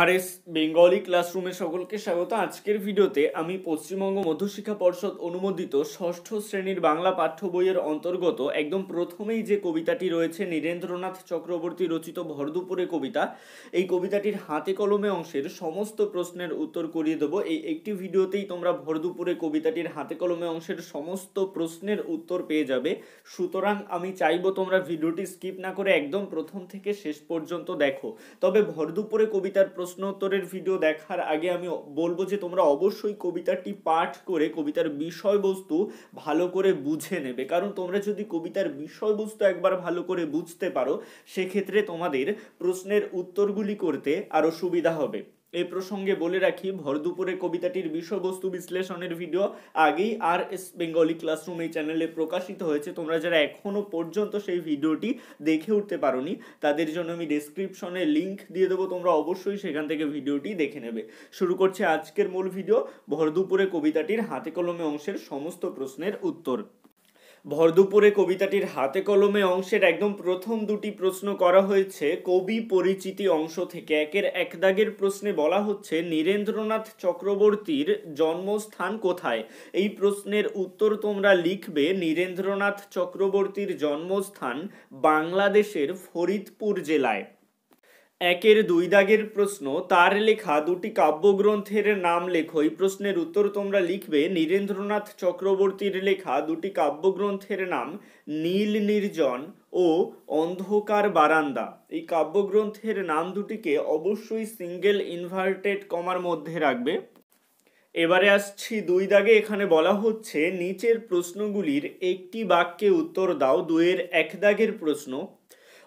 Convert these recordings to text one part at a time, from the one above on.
RS Bengali ক্লাসরুমে সকলকে স্বাগত। আজকের ভিডিওতে আমি পশ্চিমবঙ্গ মধ্যশিক্ষা পর্ষদ অনুমোদিত ষষ্ঠ শ্রেণীর বাংলা পাঠ্য বইয়ের অন্তর্গত একদম প্রথমেই যে কবিতাটি রয়েছে নীরেন্দ্রনাথ চক্রবর্তী রচিত ভরদুপুরে কবিতা, এই কবিতাটির হাতে কলমে অংশের সমস্ত প্রশ্নের উত্তর করিয়ে দেবো। এই একটি ভিডিওতেই তোমরা ভরদুপুরে কবিতাটির হাতে কলমে অংশের সমস্ত প্রশ্নের উত্তর পেয়ে যাবে। সুতরাং আমি চাইবো তোমরা ভিডিওটি স্কিপ না করে একদম প্রথম থেকে শেষ পর্যন্ত দেখো। তবে ভরদুপুরে কবিতার প্রশ্ন উত্তরের ভিডিও দেখার আগে আমি বলবো যে তোমরা অবশ্যই কবিতাটি পাঠ করে কবিতার বিষয়বস্তু ভালো করে বুঝে নেবে, কারণ তোমরা যদি কবিতার বিষয়বস্তু একবার ভালো করে বুঝতে পারো সেক্ষেত্রে তোমাদের প্রশ্নের উত্তরগুলি করতে আরো সুবিধা হবে। এই প্রসঙ্গে বলে রাখি, ভরদুপুরে কবিতাটির বিষয়বস্তু বিশ্লেষণের ভিডিও আগেই আরএস বেঙ্গলি ক্লাসরুম এই চ্যানেলে প্রকাশিত হয়েছে। তোমরা যারা এখনো পর্যন্ত সেই ভিডিওটি দেখে উঠতে পারোনি তাদের জন্য আমি ডেসক্রিপশনে লিংক দিয়ে দেবো, তোমরা অবশ্যই সেখান থেকে ভিডিওটি দেখে নেবে। শুরু করছে আজকের মূল ভিডিও, ভরদুপুরে কবিতাটির হাতে কলমে অংশের সমস্ত প্রশ্নের উত্তর। ভরদুপুরে কবিতাটির হাতে কলমে অংশের একদম প্রথম দুটি প্রশ্ন করা হয়েছে কবি পরিচিতি অংশ থেকে। একের এক দাগের প্রশ্নে বলা হচ্ছে নীরেন্দ্রনাথ চক্রবর্তীর জন্মস্থান কোথায়। এই প্রশ্নের উত্তর তোমরা লিখবে নীরেন্দ্রনাথ চক্রবর্তীর জন্মস্থান বাংলাদেশের ফরিদপুর জেলায়। একের দুই দাগের প্রশ্ন, তার লেখা দুটি কাব্যগ্রন্থের নাম লেখো। এই প্রশ্নের উত্তর তোমরা লিখবে নীরেন্দ্রনাথ চক্রবর্তীর লেখা দুটি কাব্যগ্রন্থের নাম নীল নির্জন ও অন্ধকার বারান্দা। এই কাব্যগ্রন্থের নাম দুটিকে অবশ্যই সিঙ্গেল ইনভার্টেড কমার মধ্যে রাখবে। এবারে আসছি দুই দাগে। এখানে বলা হচ্ছে নিচের প্রশ্নগুলির একটি বাক্যে উত্তর দাও। দুইয়ের এক দাগের প্রশ্ন,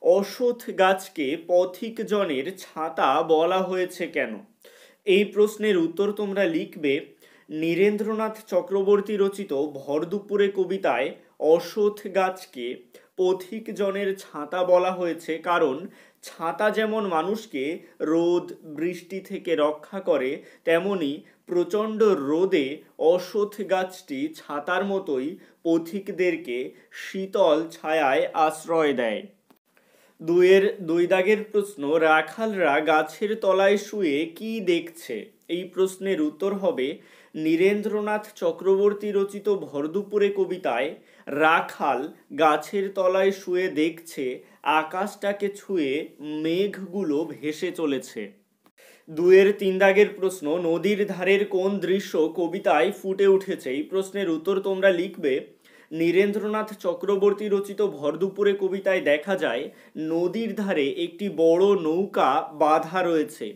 অশ্বত্থ গাছকে পথিক জনের ছাতা বলা হয়েছে কেন। এই প্রশ্নের উত্তর তোমরা লিখবে নীরেন্দ্রনাথ চক্রবর্তী রচিত ভরদুপুরে কবিতায় অশ্বত্থ গাছকে পথিক জনের ছাতা বলা হয়েছে কারণ ছাতা যেমন মানুষকে রোদ বৃষ্টি থেকে রক্ষা করে, তেমনি প্রচণ্ড রোদে অশ্বত্থ গাছটি ছাতার মতোই পথিকদেরকে শীতল ছায়ায় আশ্রয় দেয়। দুইয়ের দুই দাগের প্রশ্ন, রাখালরা গাছের তলায় শুয়ে কি দেখছে। এই প্রশ্নের উত্তর হবে নীরেন্দ্রনাথ চক্রবর্তী রচিত ভরদুপুরে কবিতায় রাখাল গাছের তলায় শুয়ে দেখছে আকাশটাকে ছুঁয়ে মেঘগুলো ভেসে চলেছে। দুইয়ের তিন দাগের প্রশ্ন, নদীর ধারের কোন দৃশ্য কবিতায় ফুটে উঠেছে। এই প্রশ্নের উত্তর তোমরা লিখবে নীরেন্দ্রনাথ চক্রবর্তী রচিত ভরদুপুরে কবিতায় দেখা যায় নদীর ধারে একটি বড় নৌকা বাঁধা রয়েছে,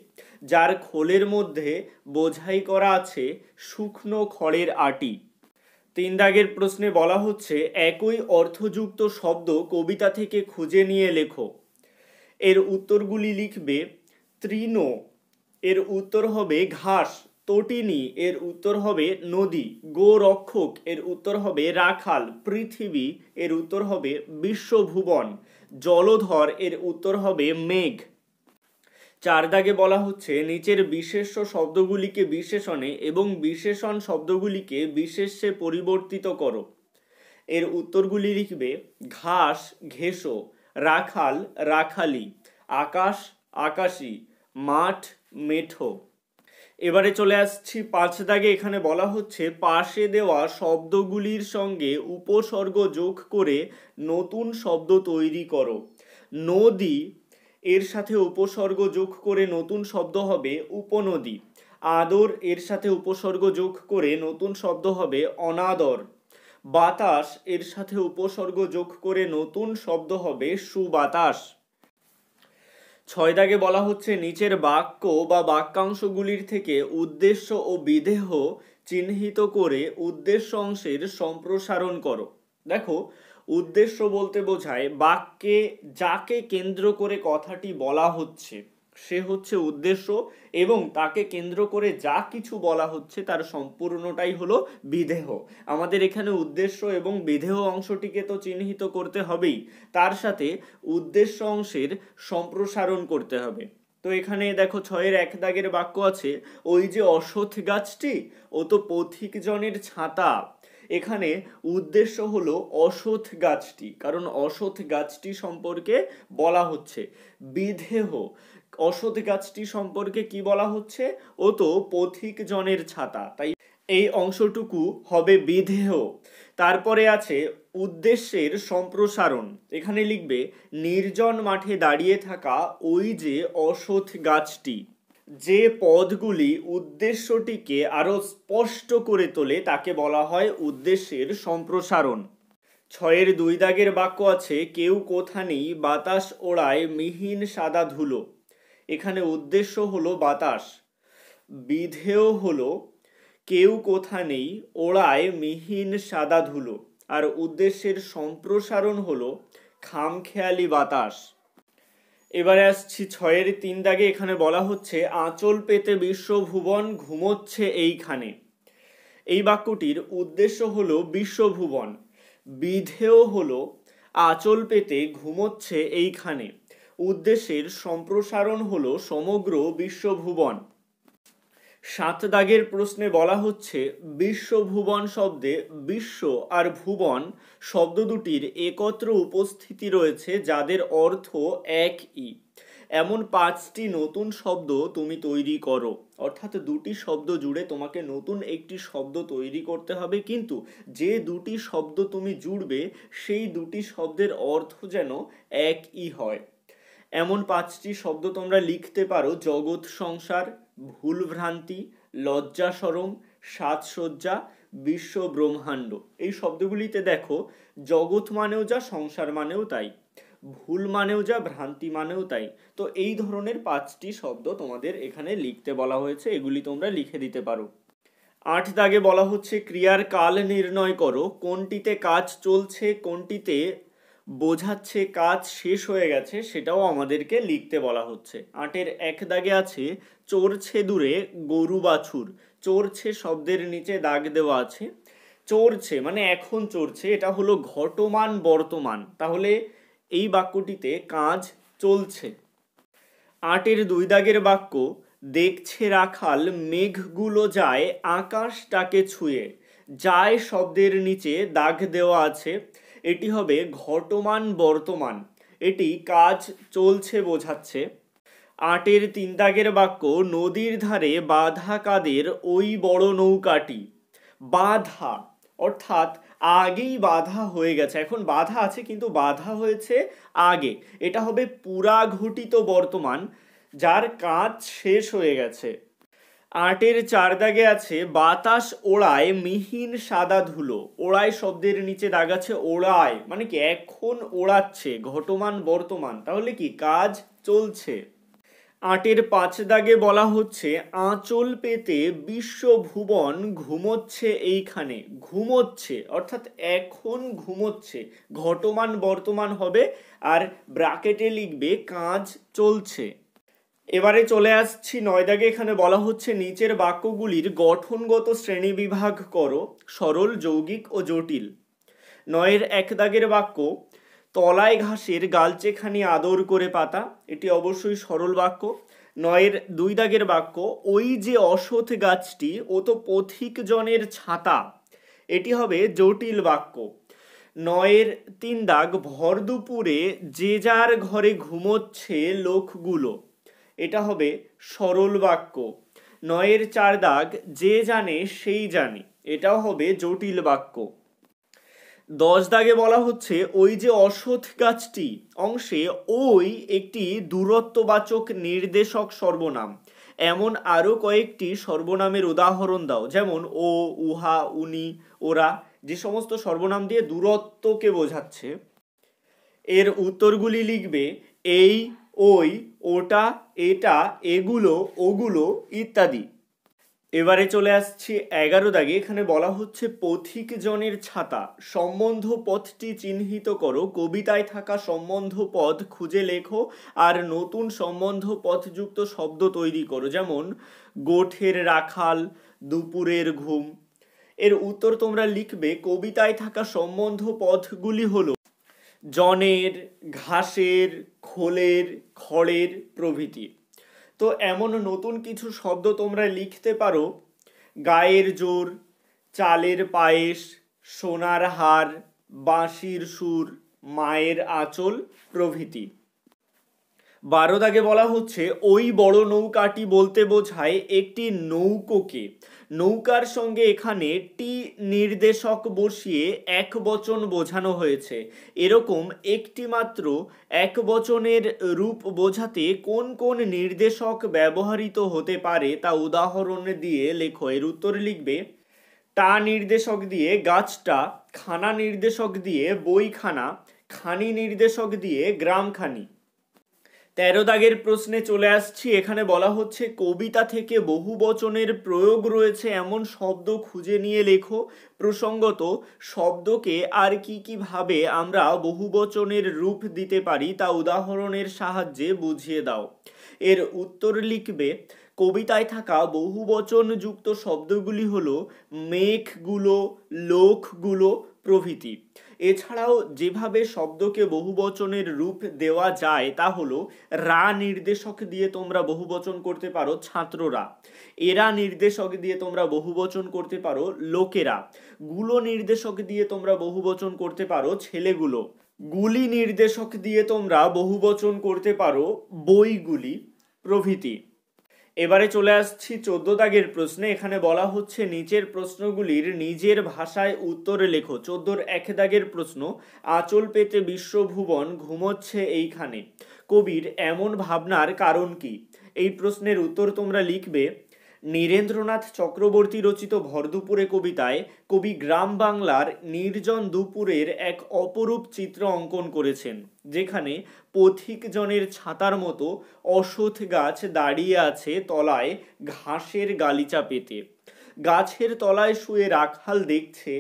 যার খোলের মধ্যে বোঝাই করা আছে শুকনো খড়ের আটি। তিন দাগের প্রশ্নে বলা হচ্ছে একই অর্থযুক্ত শব্দ কবিতা থেকে খুঁজে নিয়ে লেখো। এর উত্তরগুলি লিখবে তৃণ, এর উত্তর হবে ঘাস। তটিনী, এর উত্তর হবে নদী। গোরক্ষক, এর উত্তর হবে রাখাল। পৃথিবী, এর উত্তর হবে বিশ্বভুবন। জলধর, এর উত্তর হবে মেঘ। চার দাগে বলা হচ্ছে নিচের বিশেষ্য শব্দগুলিকে বিশেষণে এবং বিশেষণ শব্দগুলিকে বিশেষ্যে পরিবর্তিত করো। এর উত্তরগুলি লিখবে ঘাস ঘেঁষো, রাখাল রাখালি, আকাশ আকাশী, মাঠ মেঠো। এবারে চলে আসছি পাঁচ দাগে। এখানে বলা হচ্ছে পাশে দেওয়া শব্দগুলির সঙ্গে উপসর্গ যোগ করে নতুন শব্দ তৈরি করো। নদী, এর সাথে উপসর্গ যোগ করে নতুন শব্দ হবে উপনদী। আদর, এর সাথে উপসর্গ যোগ করে নতুন শব্দ হবে অনাদর। বাতাস, এর সাথে উপসর্গ যোগ করে নতুন শব্দ হবে সুবাতাস। ছয় দাগে বলা হচ্ছে নিচের বাক্য বা বাক্যাংশগুলির থেকে উদ্দেশ্য ও বিধেয় চিহ্নিত করে উদ্দেশ্য অংশের সম্প্রসারণ করো। দেখো, উদ্দেশ্য বলতে বোঝায় বাক্যে যাকে কেন্দ্র করে কথাটি বলা হচ্ছে সে হচ্ছে উদ্দেশ্য, এবং তাকে কেন্দ্র করে যা কিছু বলা হচ্ছে তার সম্পূর্ণটাই হলো বিধেয়। আমাদের এখানে উদ্দেশ্য এবং বিধেয় অংশটিকে তো চিহ্নিত করতে হবেই, তার সাথে উদ্দেশ্য অংশের সম্প্রসারণ করতে হবে। তো এখানে দেখো ছয়ের এক দাগের বাক্য আছে ওই যে অশ্বত্থ গাছটি ও তো পথিক জনের ছাতা। এখানে উদ্দেশ্য হলো অশ্বত্থ গাছটি, কারণ অশ্বত্থ গাছটি সম্পর্কে বলা হচ্ছে। বিধেয়, অশ্বত্থ গাছটি সম্পর্কে কি বলা হচ্ছে? ও তো পথিক জনের ছাতা, তাই এই অংশটুকু হবে বিধেয়। তারপরে আছে উদ্দেশ্যের সম্প্রসারণ। এখানে লিখবে নির্জন মাঠে দাঁড়িয়ে থাকা ওই যে অশ্বত্থ গাছটি। যে পদগুলি উদ্দেশ্যটিকে আরো স্পষ্ট করে তোলে তাকে বলা হয় উদ্দেশ্যের সম্প্রসারণ। 6-এর 2 দাগের বাক্য আছে কেউ কোথা নেই বাতাস ওড়ায় মিহিন সাদা ধুলো। এখানে উদ্দেশ্য হলো বাতাস, বিধেয় হলো কেউ কোথা নেই ওড়ায় মিহিন সাদা ধুলো, আর উদ্দেশ্যের সম্প্রসারণ হলো খামখেয়ালি বাতাস। এবারে আসছি 6-এর 3 দাগে। এখানে বলা হচ্ছে আঁচল পেতে বিশ্বভুবন ঘুমোচ্ছে এইখানে। এই বাক্যটির উদ্দেশ্য হলো বিশ্বভুবন, বিধেয় হলো আঁচল পেতে ঘুমোচ্ছে এইখানে, উদ্দেশ্যের সম্প্রসারণ হলো সমগ্র বিশ্বভুবন। 7 দাগের প্রশ্নে বলা হচ্ছে বিশ্বভুবন শব্দে বিশ্ব আর ভুবন শব্দ দুটির একত্র উপস্থিতি রয়েছে যাদের অর্থ একই। এমন 5টি নতুন শব্দ তুমি তৈরি করো, অর্থাৎ দুটি শব্দ জুড়ে তোমাকে নতুন একটি শব্দ তৈরি করতে হবে, কিন্তু যে দুটি শব্দ তুমি জুড়বে সেই দুটি শব্দের অর্থ যেন একই হয়। এমন 5টি শব্দ তোমরা লিখতে পারো জগৎ সংসার, ভুল ভ্রান্তি, লজ্জা শরম, সাজসজ্জা, বিশ্ব ব্রহ্মাণ্ড। এই শব্দগুলিতে দেখো জগৎ মানেও যা, সংসার মানেও তাই, ভুল মানেও যা, ভ্রান্তি মানেও তাই। তো এই ধরনের 5টি শব্দ তোমাদের এখানে লিখতে বলা হয়েছে, এগুলি তোমরা লিখে দিতে পারো। 8 দাগে বলা হচ্ছে ক্রিয়ার কাল নির্ণয় করো, কোনটিতে কাজ চলছে কোনটিতে বোঝাচ্ছে কাজ শেষ হয়ে গেছে সেটাও আমাদেরকে লিখতে বলা হচ্ছে। 8-এর 1 দাগে আছে চড়ছে দূরে গরু বাছুর। চড়ছে শব্দের নিচে দাগ দেওয়া আছে, চড়ছে মানে এখন চড়ছে, এটা হলো ঘটমান বর্তমান, তাহলে এই বাক্যটিতে কাজ চলছে। 8-এর 2 দাগের বাক্য দেখছে রাখাল মেঘগুলো যায় আকাশটাকে ছুঁয়ে। যায় শব্দের নিচে দাগ দেওয়া আছে, এটি হবে ঘটমান বর্তমান, এটি কাজ চলছে বোঝাচ্ছে। 8-এর 3 দাগের বাক্য নদীর ধারে বাঁধা কাদের ওই বড় নৌকাটি। বাঁধা অর্থাৎ আগেই বাঁধা হয়ে গেছে, এখন বাঁধা আছে কিন্তু বাঁধা হয়েছে আগে, এটা হবে পুরা ঘটিত বর্তমান যার কাজ শেষ হয়ে গেছে। 8-এর 4 দাগে আছে বাতাস ওড়ায় মিহিন সাদা ধুলো। ওড়ায় শব্দের নিচে দাগ আছে, ওড়ায় মানে কি এখন ওড়াচ্ছে, ঘটমান বর্তমান, তাহলে কি কাজ চলছে। 8-এর 5 দাগে বলা হচ্ছে আঁচল পেতে বিশ্বভুবন ঘুমোচ্ছে এইখানে। ঘুমোচ্ছে অর্থাৎ এখন ঘুমোচ্ছে, ঘটমান বর্তমান হবে, আর ব্র্যাকেটে লিখবে কাজ চলছে। এবারে চলে আসছি 9 দাগে। এখানে বলা হচ্ছে নিচের বাক্যগুলির গঠনগত শ্রেণীবিভাগ করো, সরল, যৌগিক ও জটিল। 9-এর 1 দাগের বাক্য তলায় ঘাসের গালচেখানি আদর করে পাতা, এটি অবশ্যই সরল বাক্য। 9-এর 2 দাগের বাক্য ওই যে অশ্বত্থ গাছটি ও তো পথিক জনের ছাতা, এটি হবে জটিল বাক্য। 9-এর 3 দাগ ভর দুপুরে যে যার ঘরে ঘুমোচ্ছে লোকগুলো, এটা হবে সরল বাক্য। 9-এর 4 দাগ যে জানে সেই জানে, এটাও হবে জটিল বাক্য। 10 দাগে বলা হচ্ছে ওই যে অশ্বত্থ গাছটি অংশে ওই একটি দূরত্ববাচক নির্দেশক সর্বনাম। এমন আরো কয়েকটি সর্বনামের উদাহরণ দাও, যেমন ও, উহা, উনি, ওরা, যে সমস্ত সর্বনাম দিয়ে দূরত্বকে বোঝাচ্ছে। এর উত্তরগুলি লিখবে এই, ওই, ওটা, এটা, এগুলো, ওগুলো ইত্যাদি। এবারে চলে আসছি 11 দাগে। এখানে বলা হচ্ছে পথিক জনের ছাতা। সম্বন্ধ পদটি চিহ্নিত করো, কবিতায় থাকা সম্বন্ধ পদ খুঁজে লেখো আর নতুন সম্বন্ধ পদযুক্ত শব্দ তৈরি করো, যেমন গোঠের রাখাল, দুপুরের ঘুম। এর উত্তর তোমরা লিখবে কবিতায় থাকা সম্বন্ধ পদগুলি হলো জনের, ঘাসের, খোলের, খড়ের প্রভৃতি। তো এমন নতুন কিছু শব্দ তোমরা লিখতে পারো গায়ের জোর, চালের পায়েস, সোনার হার, বাঁশির সুর, মায়ের আঁচল প্রভৃতি। 12 দাগে বলা হচ্ছে ওই বড় নৌকাটি বলতে বোঝায় একটি নৌকোকে। নৌকার সঙ্গে এখানে টি নির্দেশক বসিয়ে এক বচন বোঝানো হয়েছে। এরকম একটি মাত্র এক বচনের রূপ বোঝাতে কোন কোন নির্দেশক ব্যবহৃত হতে পারে তা উদাহরণ দিয়ে লেখো। এর উত্তর লিখবে টা নির্দেশক দিয়ে গাছটা, খানা নির্দেশক দিয়ে বইখানা, খানি নির্দেশক দিয়ে গ্রামখানি। 13 দাগের প্রশ্নে চলে আসছি। এখানে বলা হচ্ছে কবিতা থেকে বহু বচনের প্রয়োগ রয়েছে এমন শব্দ খুঁজে নিয়ে লেখো। প্রসঙ্গত শব্দকে আর কি কি ভাবে আমরা বহু বচনের রূপ দিতে পারি তা উদাহরণের সাহায্যে বুঝিয়ে দাও। এর উত্তর লিখবে কবিতায় থাকা বহু বচন যুক্ত শব্দগুলি হলো মেঘগুলো, লোকগুলো প্রভৃতি। এছাড়াও যেভাবে শব্দকে বহুবচনের রূপ দেওয়া যায় তা হলো রা নির্দেশক দিয়ে তোমরা বহুবচন করতে পারো ছাত্ররা, এরা নির্দেশক দিয়ে তোমরা বহুবচন করতে পারো লোকেরা, গুলো নির্দেশক দিয়ে তোমরা বহুবচন করতে পারো ছেলেগুলো, গুলি নির্দেশক দিয়ে তোমরা বহুবচন করতে পারো বইগুলি প্রভৃতি। এবারে চলে আসছি 14 দাগের প্রশ্নে। এখানে বলা হচ্ছে নিচের প্রশ্নগুলির নিজের ভাষায় উত্তর লেখো। 14 1 দাগের প্রশ্ন, আঁচল পেতে বিশ্বভুবন ঘুমোচ্ছে এইখানে, কবির এমন ভাবনার কারণ কি? এই প্রশ্নের উত্তর তোমরা লিখবে নীরেন্দ্রনাথ চক্রবর্তী রচিত ভরদুপুরে কবিতায় কবি গ্রাম বাংলার নির্জন দুপুরের এক অপরূপ চিত্র অঙ্কন করেছেন, যেখানে পথিকজনের ছাতার মতো অশ্বত্থ গাছ দাঁড়িয়ে আছে তলায় ঘাসের গালিচা পেতে। গাছের তলায় শুয়ে রাখাল দেখছে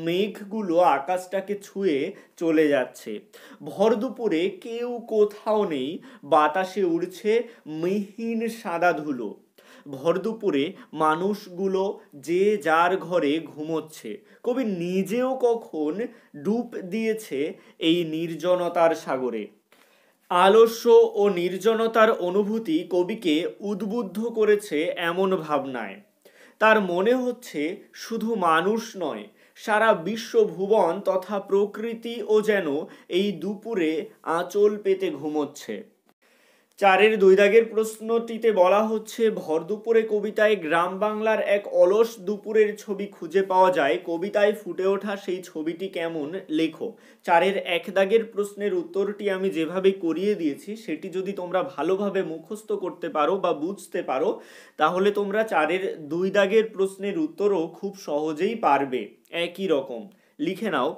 মেঘগুলো আকাশটাকে ছুঁয়ে চলে যাচ্ছে। ভর দুপুরে কেউ কোথাও নেই, বাতাসে উড়ছে মিহিন সাদা ধুলো। ভর দুপুরে মানুষগুলো যে যার ঘরে ঘুমোচ্ছে। কবি নিজেও কখন ডুব দিয়েছে এই নির্জনতার সাগরে। আলস্য ও নির্জনতার অনুভূতি কবিকে উদ্বুদ্ধ করেছে এমন ভাবনায়। তার মনে হচ্ছে শুধু মানুষ নয়, সারা বিশ্বভুবন তথা প্রকৃতিও যেন এই দুপুরে আঁচল পেতে ঘুমোচ্ছে। 4 2 দাগের প্রশ্নটিতে বলা হচ্ছে ভর দুপুরে কবিতায় গ্রাম বাংলার এক অলস দুপুরের ছবি খুঁজে পাওয়া যায়, কবিতায় ফুটে ওঠা সেই ছবিটি কেমন লেখো। 4 1 দাগের প্রশ্নের উত্তরটি আমি যেভাবে করিয়ে দিয়েছি সেটি যদি তোমরা ভালোভাবে মুখস্থ করতে পারো বা বুঝতে পারো তাহলে তোমরা 4 2 দাগের প্রশ্নের উত্তরও খুব সহজেই পারবে। একই রকম লিখে নাও,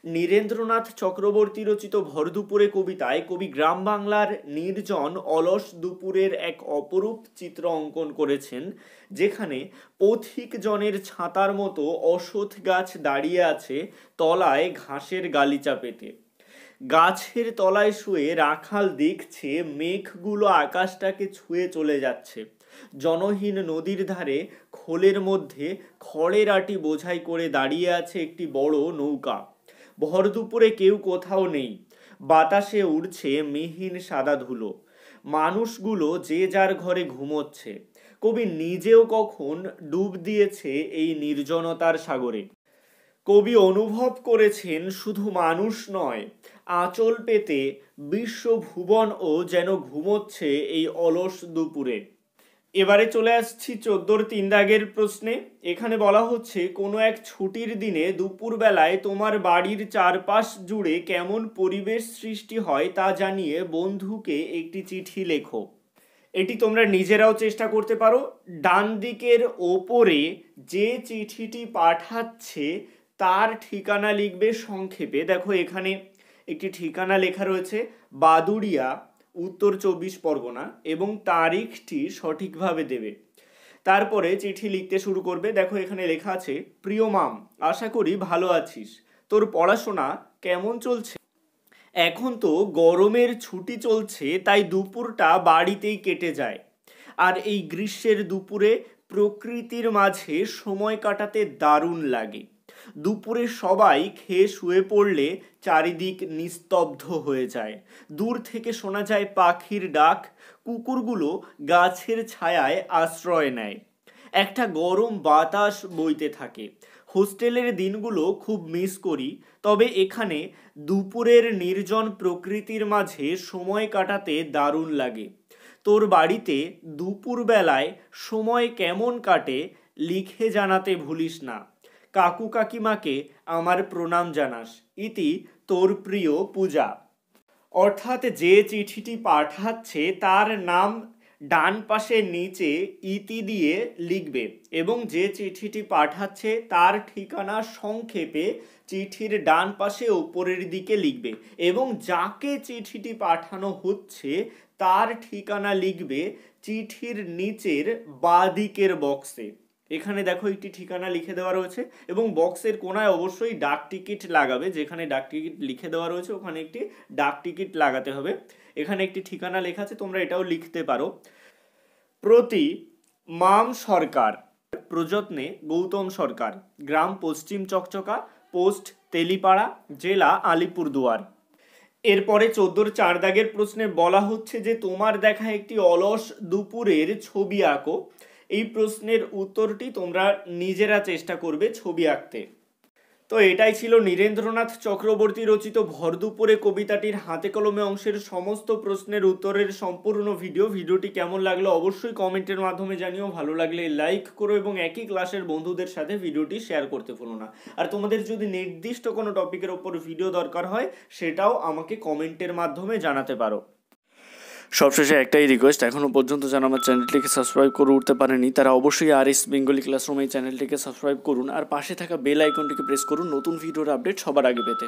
নীরেন্দ্রনাথ চক্রবর্তী রচিত ভর দুপুরে কবিতায় কবি গ্রাম বাংলার নির্জন অলস দুপুরের এক অপরূপ চিত্র অঙ্কন করেছেন, যেখানে পথিক জনের ছাতার মতো অশ্বত্থ গাছ দাঁড়িয়ে আছে তলায় ঘাসের গালিচা পেতে। গাছের তলায় শুয়ে রাখাল দেখছে মেঘগুলো আকাশটাকে ছুঁয়ে চলে যাচ্ছে। জনহীন নদীর ধারে খোলের মধ্যে খড়ের আটি বোঝাই করে দাঁড়িয়ে আছে একটি বড় নৌকা। ভর দুপুরে কেউ কোথাও নেই, বাতাসে উড়ছে মিহিন সাদা ধুলো। মানুষগুলো যে যার ঘরে ঘুমোচ্ছে। কবি নিজেও কখন ডুব দিয়েছে এই নির্জনতার সাগরে। কবি অনুভব করেছেন শুধু মানুষ নয়, আঁচল পেতে বিশ্বভুবনও যেন ঘুমোচ্ছে এই অলস দুপুরে। এবারে চলে আসছি 14 3 দাগের প্রশ্নে। এখানে বলা হচ্ছে কোনো এক ছুটির দিনে দুপুরবেলায় তোমার বাড়ির চারপাশ জুড়ে কেমন পরিবেশ সৃষ্টি হয় তা জানিয়ে বন্ধুকে একটি চিঠি লেখো। এটি তোমরা নিজেরাও চেষ্টা করতে পারো। ডান দিকের ওপরে যে চিঠিটি পাঠাচ্ছে তার ঠিকানা লিখবে সংক্ষেপে। দেখো এখানে একটি ঠিকানা লেখা রয়েছে বাদুড়িয়া, উত্তর 24 পরগনা, এবং তারিখটি সঠিকভাবে দেবে। তারপরে চিঠি লিখতে শুরু করবে। দেখো এখানে লেখা আছে, প্রিয় মাম, আশা করি ভালো আছিস। তোর পড়াশোনা কেমন চলছে? এখন তো গরমের ছুটি চলছে, তাই দুপুরটা বাড়িতেই কেটে যায়। আর এই গ্রীষ্মের দুপুরে প্রকৃতির মাঝে সময় কাটাতে দারুণ লাগে। দুপুরে সবাই খেয়ে শুয়ে পড়লে চারিদিক নিস্তব্ধ হয়ে যায়। দূর থেকে শোনা যায় পাখির ডাক, কুকুরগুলো গাছের ছায়ায় আশ্রয় নেয়। একটা গরম বাতাস বইতে থাকে। হোস্টেলের দিনগুলো খুব মিস করি, তবে এখানে দুপুরের নির্জন প্রকৃতির মাঝে সময় কাটাতে দারুণ লাগে। তোর বাড়িতে দুপুরবেলায় সময় কেমন কাটে লিখে জানাতে ভুলিস না। কাকু কাকিমাকে আমার প্রণাম জানাস। ইতি তোর প্রিয় পূজা। অর্থাৎ যে চিঠিটি পাঠাচ্ছে তার নাম ডান পাশে নিচে ইতি দিয়ে লিখবে এবং যে চিঠিটি পাঠাচ্ছে তার ঠিকানা সংক্ষেপে চিঠির ডান পাশে উপরের দিকে লিখবে এবং যাকে চিঠিটি পাঠানো হচ্ছে তার ঠিকানা লিখবে চিঠির নিচের বাঁ দিকের বক্সে। এখানে দেখো একটি ঠিকানা লিখে দেওয়া রয়েছে এবং বক্সের কোনায় অবশ্যই ডাক টিকিট লাগাবে। যেখানে ডাক টিকিট লিখে দেওয়া রয়েছে ওখানে একটি ডাক টিকিট লাগাতে হবে। এখানে একটি ঠিকানা লেখা আছে, তোমরা এটাও লিখতে পারো। প্রতি মাম সরকার, প্রযত্নে গৌতম সরকার, গ্রাম পশ্চিম চকচকা, পোস্ট তেলিপাড়া, জেলা আলিপুরদুয়ার। এরপরে 14 4 দাগের প্রশ্নে বলা হচ্ছে যে তোমার দেখা একটি অলস দুপুরের ছবি আঁকো। এই প্রশ্নের উত্তরটি তোমরা নিজেরা চেষ্টা করবে ছবি আঁকতে। তো এটাই ছিল নীরেন্দ্রনাথ চক্রবর্তী রচিত ভর দুপুরে কবিতাটির হাতে কলমে অংশের সমস্ত প্রশ্নের উত্তরের সম্পূর্ণ ভিডিওটি কেমন লাগলো অবশ্যই কমেন্টের মাধ্যমে জানিও। ভালো লাগলে লাইক করো এবং একই ক্লাসের বন্ধুদের সাথে ভিডিওটি শেয়ার করতে ভুলো না। আর তোমাদের যদি নির্দিষ্ট কোনো টপিকের ওপর ভিডিও দরকার হয় সেটাও আমাকে কমেন্টের মাধ্যমে জানাতে পারো। সবশেষে একটাই রিকোয়েস্ট, এখনও পর্যন্ত যারা আমার চ্যানেলটিকে সাবস্ক্রাইব করে উঠতে পারেনি তারা অবশ্যই RS বেঙ্গলি ক্লাসরুম এই চ্যানেলটিকে সাবস্ক্রাইব করুন আর পাশে থাকা বেল আইকনটিকে প্রেস করুন নতুন ভিডিওর আপডেট সবার আগে পেতে।